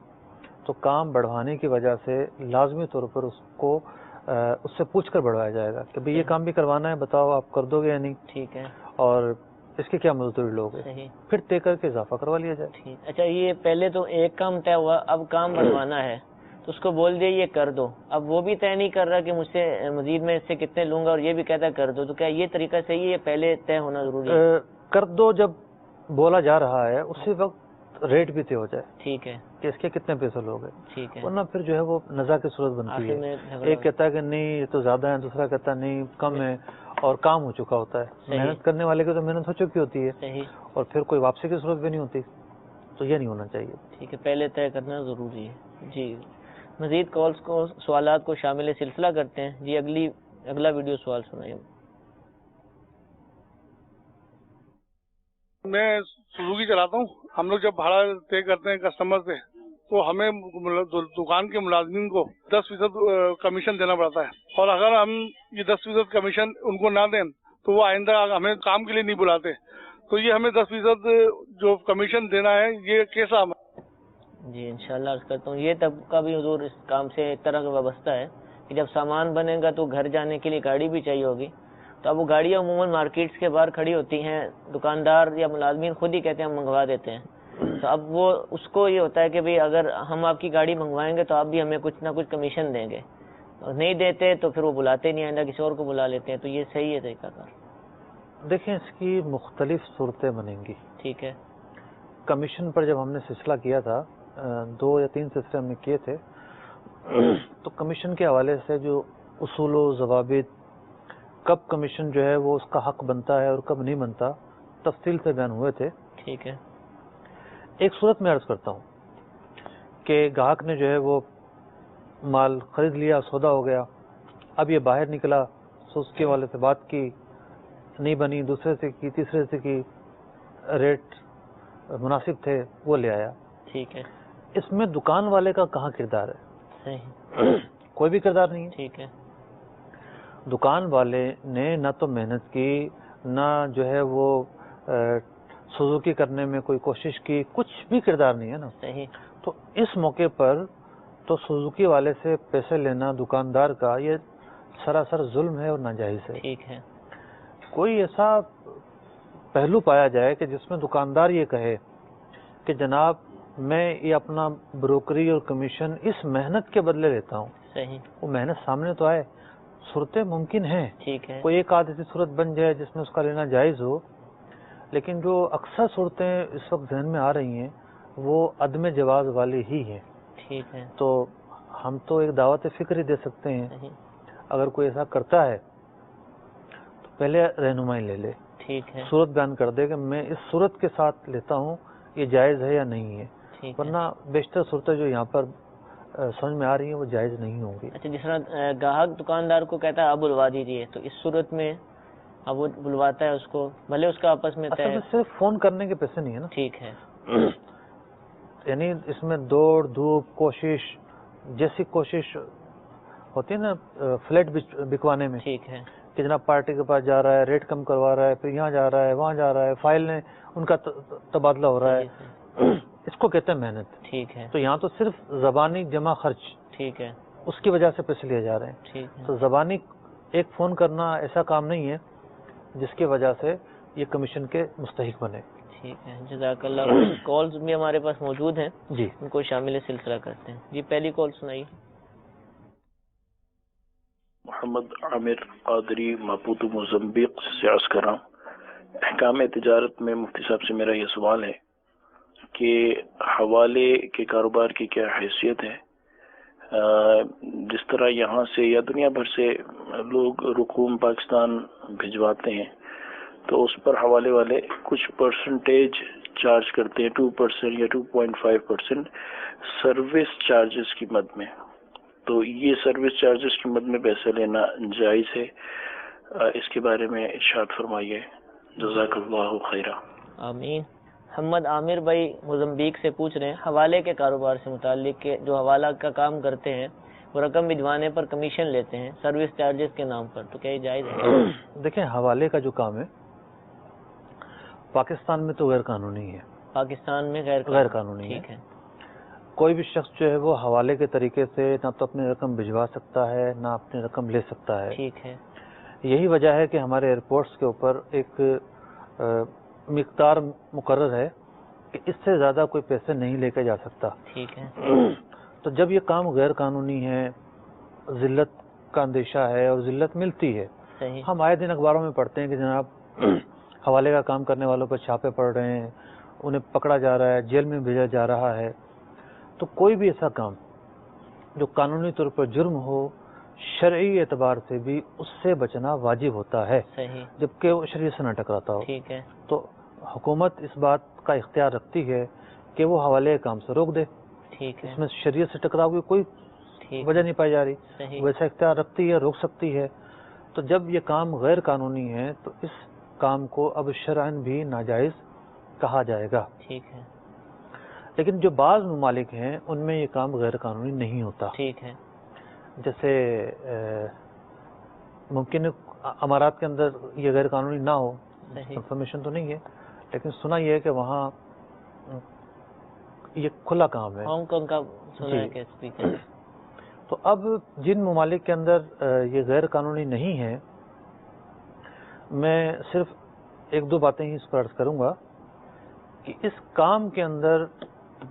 تو کام بڑھوانے کی وجہ سے لازمی طور پر اس کو اس سے پوچھ کر بڑھوایا جائے گا کہ بھئی یہ کام بھی کروانا ہے, بتاؤ آپ کر دو گے یا نہیں. ٹھیک ہے. اور اس کی کیا مزدوری لوگ صحیح. پھر طے کر کے اضافہ کروا لیا جائے. ٹھیک. اچھا یہ پہلے تو ایک کام طے ہوا, اب کام بڑھوانا ہے, تو اس کو بول دیا یہ کر دو. اب وہ بھی طے نہیں کر رہا کہ مجھ سے مزید میں اس سے کتنے لوں گا اور یہ بھی کہتا ہے کر دو, تو کیا یہ طریقہ صحیح ہے؟ پہلے طے ہونا ضروری ہے. کر دو جب بولا جا رہا ہے اسی وقت ریٹ بھی طے ہو جائے. ٹھیک ہے کہ اس کے کتنے پیسے لوگ ہیں. ٹھیک ہے. ورنہ پھر جو ہے وہ نزاع کی صورت بنتی ہے. ایک کہتا ہے کہ نہیں یہ تو زیادہ ہے, دوسرا کہتا ہے نہیں کم ہے, اور کام ہو چکا ہوتا ہے. محنت کرنے والے کی تو محنت ہو چکی ہوتی ہے صحیح, اور پھر کوئی واپسی کی صورت بھی نہیں ہوتی. تو یہ نہیں ہونا چاہیے. ٹھیک ہے, پہلے طے کرنا ضروری ہے. جی مزید کالز کو سوالات کو شامل سلسلہ کرتے ہیں. جی اگلا ویڈیو سوال سنائیے. میں سزوکی چلاتا ہوں. ہم لوگ جب بھاڑا طے کرتے ہیں کسٹمر سے تو ہمیں دکان کے ملازمین کو 10% کمیشن دینا پڑتا ہے, اور اگر ہم یہ 10% کمیشن ان کو نہ دیں تو وہ آئندہ ہمیں کام کے لیے نہیں بلاتے. تو یہ ہمیں 10% جو کمیشن دینا ہے یہ کیسا؟ جی انشاءاللہ عرض کرتا ہوں, یہ طبقہ بھی حضور اس کام سے ایک طرح کا وابستہ ہے کہ جب سامان بنے گا تو گھر جانے کے لیے گاڑی بھی چاہیے ہوگی. تو اب وہ گاڑیاں عموماً مارکیٹس کے باہر کھڑی ہوتی ہیں, دکاندار یا ملازمین خود ہی کہتے ہیں ہم منگوا دیتے ہیں. تو اب وہ اس کو یہ ہوتا ہے کہ بھئی اگر ہم آپ کی گاڑی منگوائیں گے تو آپ بھی ہمیں کچھ نہ کچھ کمیشن دیں گے, اور نہیں دیتے تو پھر وہ بلاتے نہیں, آئندہ کسی اور کو بلا لیتے ہیں. تو یہ صحیح ہے طریقہ کار؟ دیکھیں اس کی مختلف صورتیں بنیں گی. ٹھیک ہے. کمیشن پر جب ہم نے سلسلہ کیا تھا, 2 یا 3 سلسلے ہم نے کیے تھے, تو کمیشن کے حوالے سے جو اصول و ضوابط, کب کمیشن جو ہے وہ اس کا حق بنتا ہے اور کب نہیں بنتا, تفصیل سے بیان ہوئے تھے. ٹھیک ہے. ایک صورت میں عرض کرتا ہوں کہ گاہک نے جو ہے وہ مال خرید لیا, سودا ہو گیا, اب یہ باہر نکلا, سوزکی والے سے بات کی, نہیں بنی, دوسرے سے کی, تیسرے سے کی, ریٹ مناسب تھے, وہ لے آیا. ٹھیک ہے. اس میں دکان والے کا کہاں کردار ہے؟ صحیح, کوئی بھی کردار نہیں ہے. ٹھیک ہے. دکان والے نے نہ تو محنت کی, نہ جو ہے وہ سزوکی کرنے میں کوئی کوشش کی, کچھ بھی کردار نہیں ہے نا. صحیح. تو اس موقع پر تو سزوکی والے سے پیسے لینا دکاندار کا یہ سراسر ظلم ہے اور ناجائز ہے. ٹھیک ہے. کوئی ایسا پہلو پایا جائے کہ جس میں دکاندار یہ کہے کہ جناب میں یہ اپنا بروکری اور کمیشن اس محنت کے بدلے لیتا ہوں. صحیح. وہ محنت سامنے تو آئے, صورتیں ممکن ہیں. ٹھیک ہے. کوئی ایک آدھ ایسی صورت بن جائے جس میں اس کا لینا جائز ہو, لیکن جو اکثر صورتیں اس وقت ذہن میں آ رہی ہیں وہ عدم جواز والی ہی ہیں. ٹھیک ہے. تو ہم تو ایک دعوت فکر ہی دے سکتے ہیں. صحیح. اگر کوئی ایسا کرتا ہے تو پہلے رہنمائی لے لے, ٹھیک ہے. صورت بیان کر دے کہ میں اس صورت کے ساتھ لیتا ہوں, یہ جائز ہے یا نہیں ہے. ورنہ بیشتر صورتیں جو یہاں پر سمجھ میں آ رہی ہیں وہ جائز نہیں ہوں گی. اچھا, جس طرح گاہک دکاندار کو کہتا ہے آپ بلوا دیجیے, تو اس صورت میں اب وہ بلواتا ہے اس کو, بھلے اس کا آپس میں اصل میں صرف فون کرنے کے پیسے نہیں ہے نا. ٹھیک ہے. یعنی اس میں دوڑ دھوپ کوشش جیسی کوشش ہوتی ہے نا فلیٹ بکوانے میں. ٹھیک ہے. کہ جناب پارٹی کے پاس جا رہا ہے, ریٹ کم کروا رہا ہے, پھر یہاں جا رہا ہے, وہاں جا رہا ہے, فائل نے ان کا تبادلہ ہو رہا ہے, اس کو کہتے ہیں محنت. ٹھیک ہے. تو یہاں تو صرف زبانی جمع خرچ, ٹھیک ہے, اس کی وجہ سے پیسے لیے جا رہے ہیں. ٹھیک ہے. تو زبانی ایک فون کرنا ایسا کام نہیں ہے جس کی وجہ سے یہ کمیشن کے مستحق بنے. ٹھیک ہے, جزاک اللہ. کالز بھی ہمارے پاس موجود ہیں, جی ان کو شامل سلسلہ کرتے ہیں. جی پہلی کال سنائیے. محمد عامر قادری ماپوتو موزمبیق سے عرض کر رہا ہوں. احکام تجارت میں مفتی صاحب سے میرا یہ سوال ہے کہ حوالے کے کاروبار کی کیا حیثیت ہے؟ جس طرح یہاں سے یا دنیا بھر سے لوگ رقوم پاکستان بھجواتے ہیں تو اس پر حوالے والے کچھ پرسنٹیج چارج کرتے ہیں, 2% یا 2.5% سروس چارجز کی مد میں. تو یہ سروس چارجز کی مد میں پیسے لینا جائز ہے؟ اس کے بارے میں ارشاد فرمائیے. جزاک اللہ خیرہ. آمین. محمد عامر بھائی موزمبیق سے پوچھ رہے ہیں حوالے کے کاروبار سے متعلق کہ جو حوالہ کا کام کرتے ہیں وہ رقم بھجوانے پر کمیشن لیتے ہیں سروس چارجز کے نام پر, تو کیا یہ جائز ہے؟ دیکھیں حوالے کا جو کام ہے پاکستان میں تو غیر قانونی ہے. پاکستان میں غیر قانونی ٹھیک ہے. کوئی بھی شخص جو ہے وہ حوالے کے طریقے سے نہ تو اپنی رقم بھجوا سکتا ہے نہ اپنی رقم لے سکتا ہے. ٹھیک ہے. یہی وجہ ہے کہ ہمارے ایئرپورٹس کے اوپر ایک مقدار مقرر ہے کہ اس سے زیادہ کوئی پیسے نہیں لے کے جا سکتا. ٹھیک ہے. تو جب یہ کام غیر قانونی ہے، ذلت کا اندیشہ ہے اور ذلت ملتی ہے. ہم آئے دن اخباروں میں پڑھتے ہیں کہ جناب حوالے کا کام کرنے والوں پر چھاپے پڑ رہے ہیں، انہیں پکڑا جا رہا ہے، جیل میں بھیجا جا رہا ہے. تو کوئی بھی ایسا کام جو قانونی طور پر جرم ہو، شرعی اعتبار سے بھی اس سے بچنا واجب ہوتا ہے، جبکہ وہ شریعت سے نہ ٹکراتا ہو. تو حکومت اس بات کا اختیار رکھتی ہے کہ وہ حوالے کام سے روک دے. اس میں شریعت سے ٹکراؤ کی کوئی وجہ نہیں پائی جا رہی، ویسا اختیار رکھتی ہے، روک سکتی ہے. تو جب یہ کام غیر قانونی ہے تو اس کام کو اب شرعاً بھی ناجائز کہا جائے گا. لیکن جو بعض ممالک ہیں ان میں یہ کام غیر قانونی نہیں ہوتا. جیسے ممکن امارات کے اندر یہ غیر قانونی نہ ہو، انفارمیشن تو نہیں ہے، لیکن سنا یہ ہے کہ وہاں یہ کھلا کام ہے. ہانگ کانگ کا سنا ہے کہ اسپیکر. تو اب جن ممالک کے اندر یہ غیر قانونی نہیں ہے، میں صرف ایک دو باتیں ہی اس پر عرض کروں گا کہ اس کام کے اندر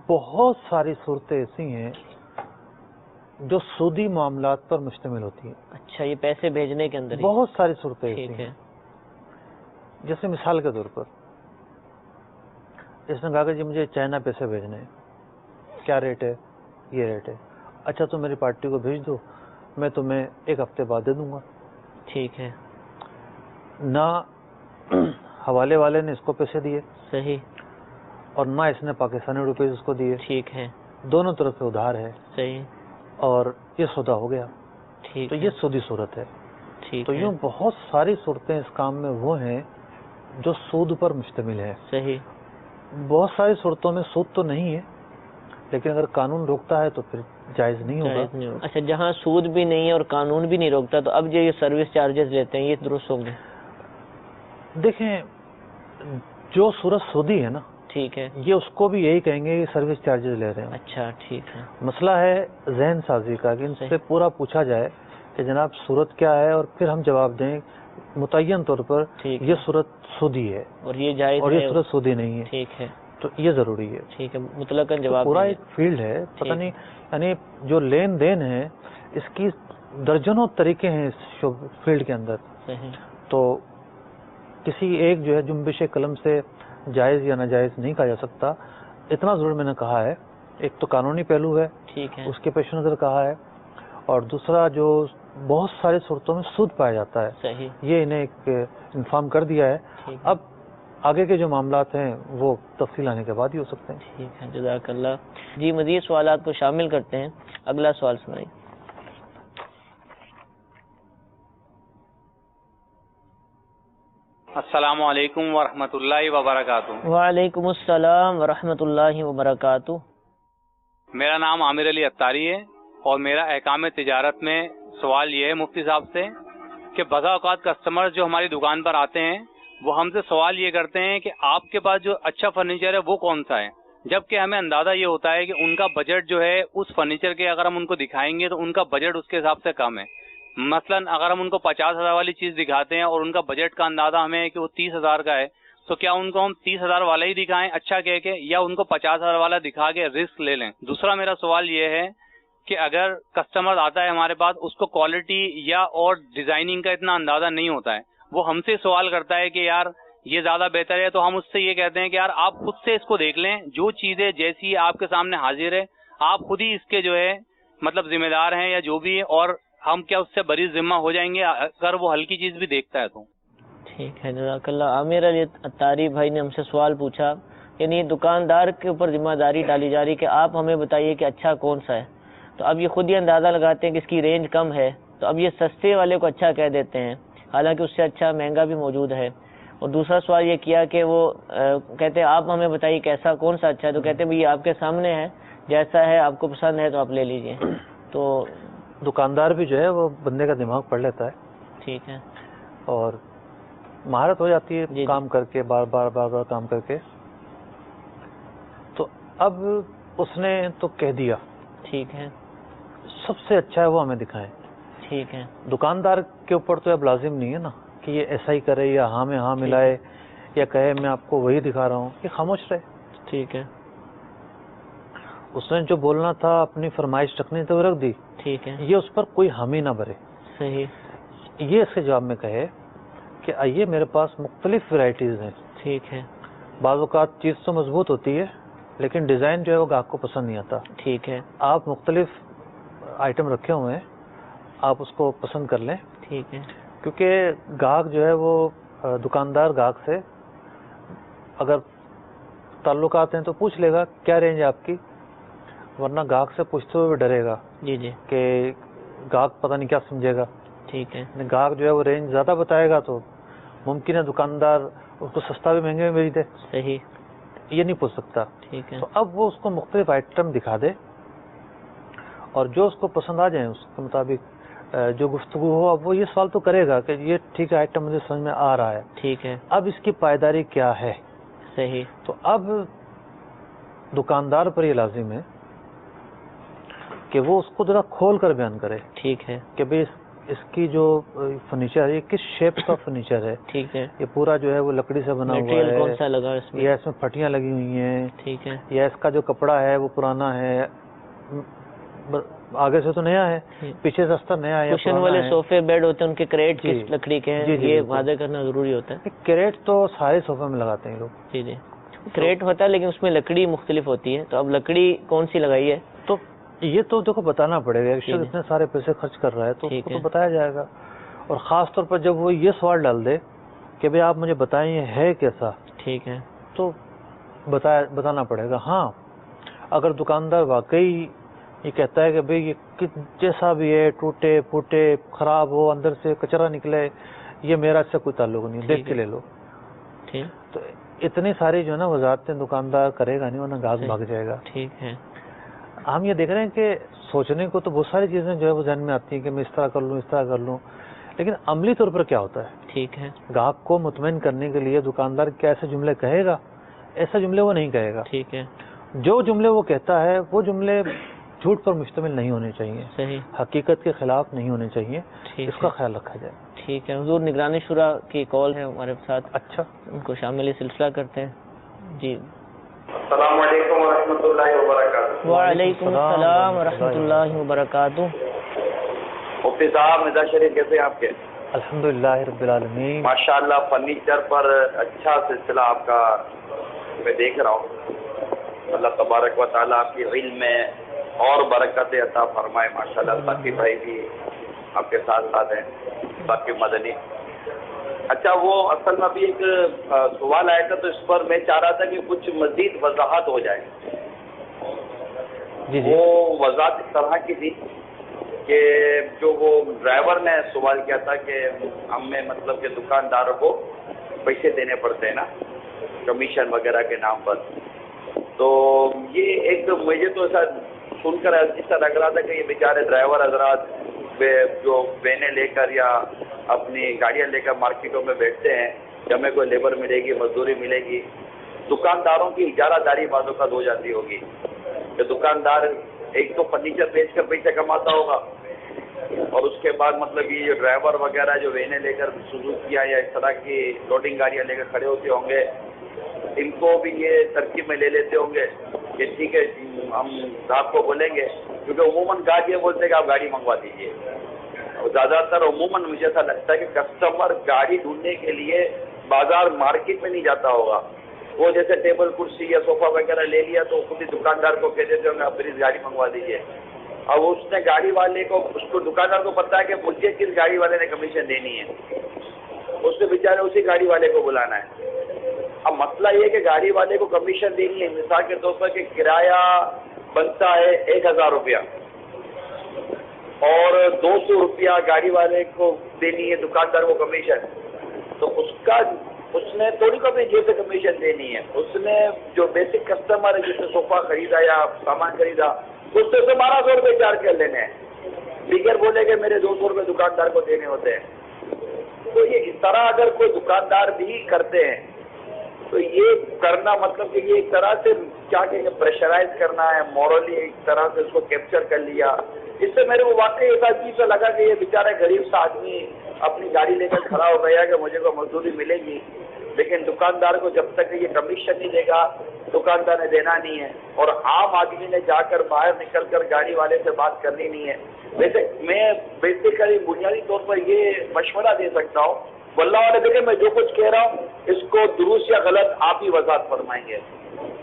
بہت ساری صورتیں ایسی ہیں جو سودی معاملات پر مشتمل ہوتی ہیں. اچھا، یہ پیسے بھیجنے کے اندر بہت ساری صورتیں ایسی ہیں. جیسے مثال کے طور پر اس نے کہا کہ جی مجھے چائنا پیسے بھیجنے ہیں، کیا ریٹ ہے؟ یہ ریٹ ہے. اچھا تو میری پارٹی کو بھیج دو، میں تمہیں ایک ہفتے بعد دے دوں گا. ٹھیک ہے. نہ حوالے والے نے اس کو پیسے دیے، صحیح، اور نہ اس نے پاکستانی روپیز اس کو دیے. ٹھیک ہے. دونوں طرف سے ادھار ہے. صحیح. اور یہ سودا ہو گیا. ٹھیک. تو یہ سودی صورت ہے. ٹھیک. تو یوں بہت ساری صورتیں اس کام میں وہ ہیں جو سود پر مشتمل ہے. صحیح. بہت ساری صورتوں میں سود تو نہیں ہے، لیکن اگر قانون روکتا ہے تو پھر جائز نہیں ہوگا. اچھا، جہاں سود بھی نہیں ہے اور قانون بھی نہیں روکتا تو اب جو یہ سروس چارجز لیتے ہیں یہ درست ہوں گے؟ دیکھیں، جو صورت سودی ہے نا، ٹھیک ہے، یہ اس کو بھی یہی کہیں گے کہ سروس چارجز لے رہے ہیں. اچھا ٹھیک ہے. مسئلہ مسئلہ ہے ذہن سازی کا کہ ان سے پورا پوچھا جائے کہ جناب صورت کیا ہے، اور پھر ہم جواب دیں متعین طور پر یہ صورت سودی ہے اور یہ جائز اور ہے یہ صورت سودی نہیں ہے. ٹھیک ہے. تو یہ ضروری ہے. ٹھیک ہے، مطلقاً جواب پورا دیں. ایک فیلڈ ہے، پتہ نہیں، یعنی جو لین دین ہے اس کی درجنوں طریقے ہیں اس فیلڈ کے اندر. صحیح. تو کسی ایک جو ہے جنبش قلم سے جائز یا ناجائز نہیں کہا جا سکتا. اتنا ضرور میں نے کہا ہے، ایک تو قانونی پہلو ہے، ٹھیک ہے، اس کے پیش نظر کہا ہے، اور دوسرا جو بہت سارے صورتوں میں سود پایا جاتا ہے، صحیح، یہ انہیں ایک انفارم کر دیا ہے. اب آگے کے جو معاملات ہیں وہ تفصیل آنے کے بعد ہی ہو سکتے ہیں. ٹھیک ہے، جزاک اللہ. جی، مزید سوالات کو شامل کرتے ہیں. اگلا سوال سنائیں. السلام علیکم ورحمۃ اللہ وبرکاتہ. وعلیکم السلام ورحمۃ اللہ وبرکاتہ. میرا نام عامر علی اتاری ہے اور میرا احکام تجارت میں سوال یہ ہے مفتی صاحب سے کہ بعض اوقات کسٹمر جو ہماری دکان پر آتے ہیں وہ ہم سے سوال یہ کرتے ہیں کہ آپ کے پاس جو اچھا فرنیچر ہے وہ کون سا ہے، جبکہ ہمیں اندازہ یہ ہوتا ہے کہ ان کا بجٹ جو ہے اس فرنیچر کے اگر ہم ان کو دکھائیں گے تو ان کا بجٹ اس کے حساب سے کم ہے. مثلا اگر ہم ان کو 50,000 والی چیز دکھاتے ہیں اور ان کا بجٹ کا اندازہ ہمیں ہے کہ وہ 30,000 کا ہے، تو کیا ان کو ہم 30,000 والا ہی دکھائیں اچھا کہہ کے، یا ان کو 50,000 والا دکھا کے رسک لے لیں؟ دوسرا میرا سوال یہ ہے کہ اگر کسٹمر آتا ہے ہمارے پاس، اس کو کوالٹی یا اور ڈیزائننگ کا اتنا اندازہ نہیں ہوتا ہے، وہ ہم سے سوال کرتا ہے کہ یار یہ زیادہ بہتر ہے، تو ہم اس سے یہ کہتے ہیں کہ یار آپ خود سے اس کو دیکھ لیں، جو چیزیں جیسی آپ کے سامنے حاضر ہے آپ خود ہی اس کے جو ہے مطلب ذمہ دار ہیں یا جو بھی ہے، اور ہم کیا اس سے بری ذمہ ہو جائیں گے اگر وہ ہلکی چیز بھی دیکھتا ہے تو؟ ٹھیک ہے، جزاک اللہ. عامر علی اتاری بھائی نے ہم سے سوال پوچھا، یعنی دکاندار کے اوپر ذمہ داری ڈالی جا رہی کہ آپ ہمیں بتائیے کہ اچھا کون سا ہے. تو اب یہ خود ہی اندازہ لگاتے ہیں کہ اس کی رینج کم ہے، تو اب یہ سستے والے کو اچھا کہہ دیتے ہیں، حالانکہ اس سے اچھا مہنگا بھی موجود ہے. اور دوسرا سوال یہ کیا کہ وہ کہتے ہیں آپ ہمیں بتائیے کیسا کون سا اچھا ہے، تو کہتے ہیں بھائی آپ کے سامنے ہے، جیسا ہے آپ کو پسند ہے تو آپ لے لیجئے. تو دکاندار بھی جو ہے وہ بندے کا دماغ پڑھ لیتا ہے. ٹھیک ہے، اور مہارت ہو جاتی ہے کام کر کے، بار بار کام کر کے. تو اب اس نے تو کہہ دیا، ٹھیک ہے، سب سے اچھا ہے وہ ہمیں دکھائیں. ٹھیک ہے. دکاندار کے اوپر تو اب لازم نہیں ہے نا کہ یہ ایسا ہی کرے یا ہاں میں ہاں ملائے یا کہے میں آپ کو وہی دکھا رہا ہوں، یہ خاموش رہے. ٹھیک ہے. اس نے جو بولنا تھا اپنی فرمائش رکھنی تھی وہ رکھ دی. ٹھیک ہے. یہ اس پر کوئی حامی نہ بھرے. صحیح. یہ اس کے جواب میں کہے کہ آئیے میرے پاس مختلف ورائٹیز ہیں. ٹھیک ہے. بعض اوقات چیز تو مضبوط ہوتی ہے لیکن ڈیزائن جو ہے وہ گاہک کو پسند نہیں آتا. ٹھیک ہے. آپ مختلف آئٹم رکھے ہوئے ہیں, آپ اس کو پسند کر لیں. ٹھیک ہے. کیونکہ گاہک جو ہے وہ دکاندار گاہک سے اگر تعلقات ہیں تو پوچھ لے گا کیا رینج ہے آپ کی, ورنہ گاہک سے پوچھتے ہوئے بھی ڈرے گا جی جی کہ گاہک پتہ نہیں کیا سمجھے گا. ٹھیک ہے. گاہک جو ہے وہ رینج زیادہ بتائے گا تو ممکن ہے دکاندار اس کو سستا بھی مہنگے میں بیچ دے. صحیح. یہ نہیں پوچھ سکتا. ٹھیک ہے. تو اب وہ اس کو مختلف آئٹم دکھا دے اور جو اس کو پسند آ جائیں اس کے مطابق جو گفتگو ہو. اب وہ یہ سوال تو کرے گا کہ یہ ٹھیک ہے آئٹم مجھے سمجھ میں آ رہا ہے. ٹھیک ہے. اب اس کی پائیداری کیا ہے. صحیح. تو اب دکاندار پر یہ لازم ہے کہ وہ اس کو ذرا کھول کر بیان کرے. ٹھیک ہے. کہ بھئی اس کی جو فرنیچر ہے یہ کس شیپ کا فرنیچر ہے. ٹھیک ہے. یہ پورا جو ہے وہ لکڑی سے بنا ہوا میٹیریل کون ہے سا لگا اس میں, یا اس میں پھٹیاں لگی ہوئی ہیں. ٹھیک ہے. یا اس کا جو کپڑا ہے وہ پرانا ہے, آگے سے تو نیا ہے, پیچھے سے سستا نیا ہے. کشن والے صوفے بیڈ ہوتے ہیں ان کے کریٹ جی. کس لکڑی کے ہیں, جی یہ واضح کرنا ضروری ہوتا ہے. کریٹ تو سارے صوفے میں لگاتے ہیں لوگ. جی جی. کریٹ ہوتا ہے لیکن اس میں لکڑی مختلف ہوتی ہے, تو اب لکڑی کون سی لگائی ہے تو یہ تو دیکھو بتانا پڑے گا. شخص اتنے سارے پیسے خرچ کر رہا ہے تو اس کو تو بتایا جائے گا. اور خاص طور پر جب وہ یہ سوال ڈال دے کہ بھئی آپ مجھے بتائیں یہ ہے کیسا. ٹھیک ہے. تو بتانا پڑے گا. ہاں اگر دکاندار واقعی یہ کہتا ہے کہ بھئی یہ جیسا بھی ہے, ٹوٹے پھوٹے خراب ہو, اندر سے کچرا نکلے, یہ میرا اس سے کوئی تعلق نہیں, دیکھ کے لے لو. ٹھیک. تو اتنی ساری جو ہے نا وضاحتیں دکاندار کرے گا نہیں ورنہ گاہک بھاگ جائے گا. ٹھیک ہے. ہم یہ دیکھ رہے ہیں کہ سوچنے کو تو بہت ساری چیزیں جو ہے وہ ذہن میں آتی ہیں کہ میں اس طرح کر لوں اس طرح کر لوں, لیکن عملی طور پر کیا ہوتا ہے. ٹھیک ہے. گاہک کو مطمئن کرنے کے لیے دکاندار کیا ایسے جملے کہے گا, ایسے جملے وہ نہیں کہے گا. ٹھیک ہے. جو جملے وہ کہتا ہے وہ جملے جھوٹ پر مشتمل نہیں ہونے چاہیے. صحیح. حقیقت کے خلاف نہیں ہونے چاہیے. اس کا خیال رکھا جائے. ٹھیک ہے. حضور نگرانی شورا کی کال ہے ہمارے ساتھ. اچھا, ان کو شامل سلسلہ کرتے ہیں. جی. السلام علیکم ورحمۃ اللہ وبرکاتہ. وعلیکم السلام ورحمۃ اللہ وبرکاتہ. مفتی صاحب مزاج شریف کیسے ہیں آپ کے؟ الحمدللہ رب العالمین. ماشاءاللہ فرنیچر پر اچھا سلسلہ آپ کا میں دیکھ رہا ہوں. اللہ تبارک و تعالیٰ آپ کی علم میں اور برکت عطا فرمائے. ماشاءاللہ باقی بھائی بھی آپ کے ساتھ ساتھ ہیں, باقی مدنی. اچھا وہ اصل میں ابھی ایک سوال آیا تھا تو اس پر میں چاہ رہا تھا کہ کچھ مزید وضاحت ہو جائے. جی. وہ وضاحت اس طرح کی تھی کہ جو وہ ڈرائیور نے سوال کیا تھا کہ ہمیں مطلب کہ دکانداروں کو پیسے دینے پڑتے ہیں نا کمیشن وغیرہ کے نام پر. تو یہ ایک مجھے تو ایسا سن کر ایسا لگ رہا تھا کہ یہ بیچارے ڈرائیور حضرات جو وینیں لے کر یا اپنی گاڑیاں لے کر مارکیٹوں میں بیٹھتے ہیں کہ ہمیں کوئی لیبر ملے گی, مزدوری ملے گی. دکانداروں کی اجارہ داری بعض اوقات ہو جاتی ہوگی کہ دکاندار ایک تو فرنیچر بیچ کر پیسے کماتا ہوگا اور اس کے بعد مطلب یہ جو ڈرائیور وغیرہ جو وینیں لے کر سوزوکی یا اس طرح کی لوڈنگ گاڑیاں لے کر کھڑے ہوتے ہوں گے, ان کو بھی یہ ترکیب میں لے لیتے ہوں گے کہ ٹھیک ہے ہم صاحب کو بولیں گے, کیونکہ عموماً گاہک یہ بولتے ہیں کہ آپ گاڑی منگوا دیجیے. زیادہ تر عموماً مجھے ایسا لگتا ہے کہ کسٹمر گاڑی ڈھونڈنے کے لیے بازار مارکیٹ میں نہیں جاتا ہوگا. وہ جیسے ٹیبل کرسی یا صوفہ وغیرہ لے لیا تو خود ہی دکاندار کو کہہ دیتے ہوں گے آپ پلیز گاڑی منگوا دیجیے. اب اس نے گاڑی والے کو, اس کو دکاندار کو پتا ہے کہ مجھے کس گاڑی والے نے کمیشن دینی ہے, اس نے بیچارے اسی گاڑی والے کو بلانا ہے. اب مسئلہ یہ کہ گاڑی والے کو کمیشن دینی ہے, مثال کے طور پر کہ کرایہ بنتا ہے 1000 روپیہ اور 200 روپیہ گاڑی والے کو دینی ہے دکاندار کو کمیشن. تو اس نے تھوڑی کو بھی جیسے کمیشن دینی ہے. اس نے جو بیسک کسٹمر ہے جس نے صوفہ خریدا یا سامان خریدا اس سے 1200 روپئے چارج کر لینے ہیں, دیگر بولے کہ میرے 200 روپئے دکاندار کو دینے ہوتے ہیں. تو یہ اس طرح اگر کوئی دکاندار بھی کرتے ہیں تو یہ کرنا مطلب کہ یہ ایک طرح سے کیا کہیں گے پریشرائز کرنا ہے, مورلی ایک طرح سے اس کو کیپچر کر لیا. اس سے میرے کو واقعی ایسا عجیب سا لگا کہ یہ بیچارہ غریب سا آدمی اپنی گاڑی لے کر کھڑا ہو گیا کہ مجھے کوئی مزدوری ملے گی لیکن دکاندار کو جب تک یہ کمیشن نہیں دے گا دکاندار نے دینا نہیں ہے، اور عام آدمی نے جا کر باہر نکل کر گاڑی والے سے بات کرنی نہیں ہے۔ ویسے میں بیسیکلی بنیادی طور پر یہ مشورہ دے سکتا ہوں، واللہ والے دیکھیں میں جو کچھ کہہ رہا ہوں اس کو درست یا غلط آپ ہی وضاحت فرمائیں گے،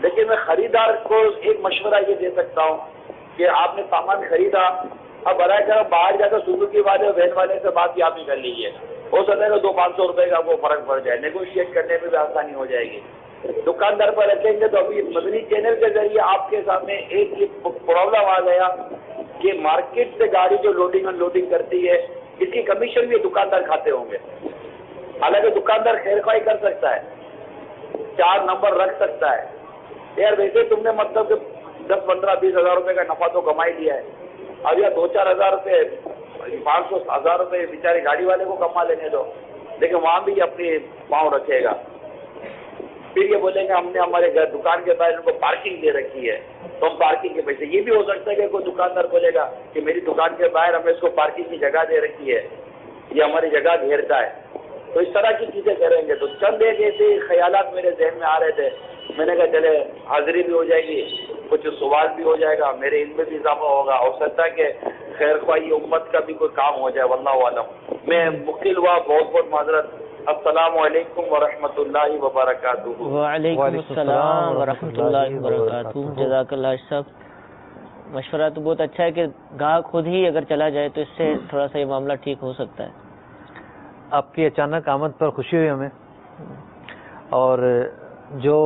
لیکن میں خریدار کو ایک مشورہ یہ دے سکتا ہوں کہ آپ نے سامان خریدا، اب برائے کرم باہر جا کر سوزوکی والے اور وین والے سے بات بھی آپ ہی کر لیجیے، ہو سکتا ہے کہ 200-500 روپے کا وہ فرق پڑ جائے، نیگوشیٹ کرنے میں بھی آسانی ہو جائے گی۔ دکاندار پر رکھیں گے تو ابھی مدنی چینل کے ذریعے آپ کے سامنے ایک پرابلم آ گیا کہ مارکیٹ سے گاڑی جو لوڈنگ ان لوڈنگ کرتی ہے اس کی کمیشن بھی دکاندار کھاتے ہوں گے، حالانکہ دکاندار خیر خواہی کر سکتا ہے، 4 نمبر رکھ سکتا ہے، یار ویسے تم نے مطلب کہ 10-15-20 ہزار روپے کا نفع تو کما ہی لیا ہے، اب یا 2-4 ہزار روپے 500-1000 روپے بیچارے گاڑی والے کو کما لینے دو، لیکن وہاں بھی اپنی پاؤں رکھے گا۔ پھر یہ بولیں گے ہم نے ہمارے گھر دکان کے باہر ان کو پارکنگ دے رکھی ہے تو ہم پارکنگ کے پیسے، یہ بھی ہو سکتا ہے کہ کوئی دکاندار بولے گا کہ میری دکان کے باہر ہمیں اس کو پارکنگ کی جگہ دے رکھی ہے، یہ ہماری جگہ گھیرتا ہے، تو اس طرح کی چیزیں کریں گے۔ تو چند ایک ایسے خیالات میرے ذہن میں آ رہے تھے، میں نے کہا چلے حاضری بھی ہو جائے گی، کچھ سوال بھی ہو جائے گا، میرے علم میں بھی اضافہ ہوگا، ہو سکتا ہے کہ خیر خواہی امت کا بھی کوئی کام ہو جائے، واللہ عالم۔ میں مخل ہوا، بہت بہت معذرت۔ السلام علیکم ورحمۃ اللہ وبرکاتہ۔ وعلیکم السلام ورحمۃ اللہ وبرکاتہ۔ جزاک اللہ صاحب، مشورہ تو بہت اچھا ہے کہ گاہک خود ہی اگر چلا جائے تو اس سے تھوڑا سا یہ معاملہ ٹھیک ہو سکتا ہے۔ آپ کی اچانک آمد پر خوشی ہوئی ہمیں، اور جو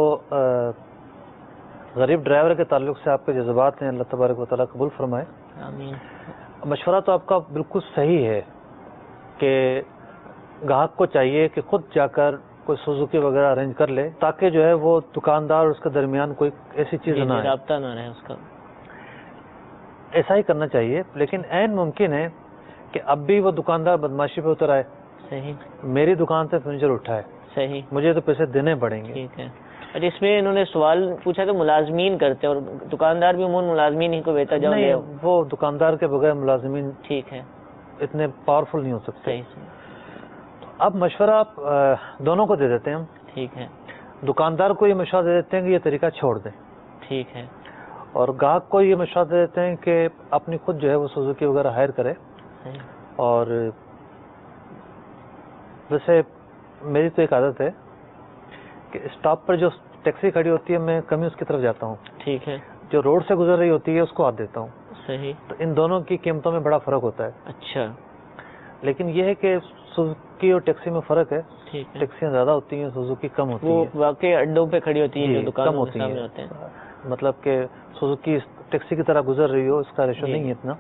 غریب ڈرائیور کے تعلق سے آپ کے جذبات ہیں اللہ تبارک و تعالیٰ قبول فرمائے۔ آمین۔ مشورہ تو آپ کا بالکل صحیح ہے کہ گاہک کو چاہیے کہ خود جا کر کوئی سوزوکی وغیرہ ارینج کر لے، تاکہ جو ہے وہ دکاندار اور اس کے درمیان کوئی ایسی چیز نہ آئے، رابطہ نہ رہے اس کا۔ ایسا ہی کرنا چاہیے، لیکن عین ممکن ہے کہ اب بھی وہ دکاندار بدماشی پہ اتر آئے، صحیح، میری دکان سے فرنیچر اٹھائے، صحیح، مجھے تو پیسے دینے پڑیں گے۔ ٹھیک ہے۔ اور اس میں انہوں نے سوال پوچھا کہ ملازمین کرتے ہیں، اور دکاندار بھی عموماً ملازمین ہی کو بیچتا جاؤ نہیں، وہ دکاندار کے بغیر ملازمین ٹھیک ہے اتنے پاورفل نہیں ہو سکتے۔ صحیح۔ اب مشورہ آپ دونوں کو دے دیتے ہیں ہم، ٹھیک ہے، دکاندار کو یہ مشورہ دے دیتے ہیں کہ یہ طریقہ چھوڑ دیں، ٹھیک ہے، اور گاہک کو یہ مشورہ دے دیتے ہیں کہ اپنی خود جو ہے وہ سوزوکی وغیرہ ہائر کرے۔ اور ویسے میری تو ایک عادت ہے کہ اسٹاپ پر جو ٹیکسی کھڑی ہوتی ہے میں کمی اس کی طرف جاتا ہوں، ٹھیک ہے، جو روڈ سے گزر رہی ہوتی ہے اس کو ہاتھ دیتا ہوں۔ صحیح۔ تو ان دونوں کی قیمتوں میں بڑا فرق ہوتا ہے۔ اچھا، لیکن یہ ہے کہ سوزوکی اور ٹیکسی میں فرق ہے، ٹھیک ہے، ٹیکسیاں زیادہ ہوتی ہیں، سوزوکی کم ہوتی وہ ہیں، واقعی اڈوں پہ کھڑی ہوتی ہیں جو کم دکانوں کے ہوتی سامنے ہیں، ہوتے ہیں۔ مطلب کہ سوزوکی ٹیکسی کی طرح گزر رہی ہو، اس کا ریشو نہیں ہے اتنا۔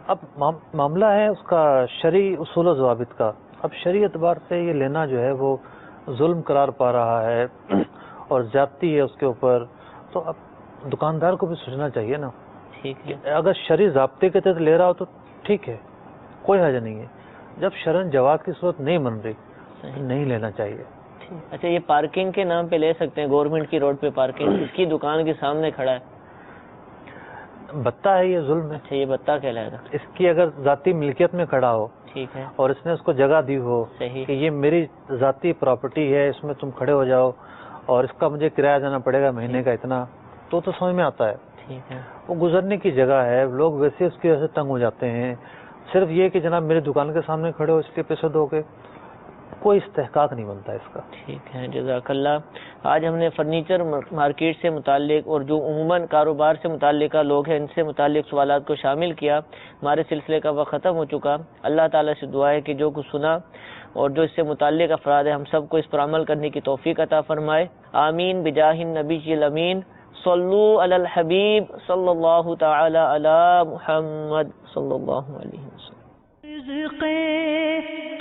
اب معاملہ ہے اس کا شرعی اصول و ضوابط کا۔ اب شرعی اعتبار سے یہ لینا جو ہے وہ ظلم قرار پا رہا ہے اور زیادتی ہے اس کے اوپر، تو اب دکاندار کو بھی سوچنا چاہیے نا، ٹھیک ہے، اگر شرعی ضابطے کے تحت لے رہا ہو تو ٹھیک ہے، کوئی حرج نہیں ہے، جب شرعاً جواز کی صورت نہیں بن رہی تو نہیں لینا چاہیے۔ اچھا، یہ پارکنگ کے نام پہ لے سکتے ہیں؟ گورنمنٹ کی روڈ پہ پارکنگ، اس کی دکان کے سامنے کھڑا ہے، بتہ ہے، یہ ظلم ہے۔ اچھا، یہ بتا کہلائے گا؟ اس کی اگر ذاتی ملکیت میں کھڑا ہو ٹھیک ہے، اور اس نے اس کو جگہ دی ہو صحیح، کہ یہ میری ذاتی پراپرٹی ہے، اس میں تم کھڑے ہو جاؤ اور اس کا مجھے کرایہ دینا پڑے گا مہینے کا اتنا، تو سمجھ میں آتا ہے۔ ٹھیک ہے، وہ گزرنے کی جگہ ہے، لوگ ویسے اس کی وجہ سے تنگ ہو جاتے ہیں، صرف یہ کہ جناب میری دکان کے سامنے کھڑے ہو اس کے پیسے دو گے، کوئی استحقاق نہیں بنتا اس کا۔ ٹھیک ہے، جزاک اللہ۔ آج ہم نے فرنیچر مارکیٹ سے متعلق اور جو عموماً کاروبار سے متعلقہ لوگ ہیں ان سے متعلق سوالات کو شامل کیا۔ ہمارے سلسلے کا وقت ختم ہو چکا۔ اللہ تعالیٰ سے دعا ہے کہ جو کچھ سنا اور جو اس سے متعلق افراد ہیں ہم سب کو اس پر عمل کرنے کی توفیق عطا فرمائے، آمین بجاہ النبی الامین۔ صلو علی الحبیب صلی اللہ تعالی علی محمد صلی اللہ علیہ وسلم۔ رزق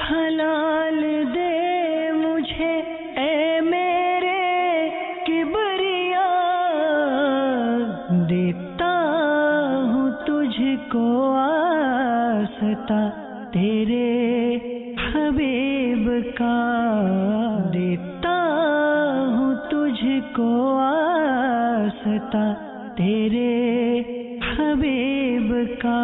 حلال دے مجھے اے میرے کبریا، دیتا ہوں تجھ کو آستا تیرے حبیب کا، دیتا ہوں تجھ کو آستا تیرے حبیب کا۔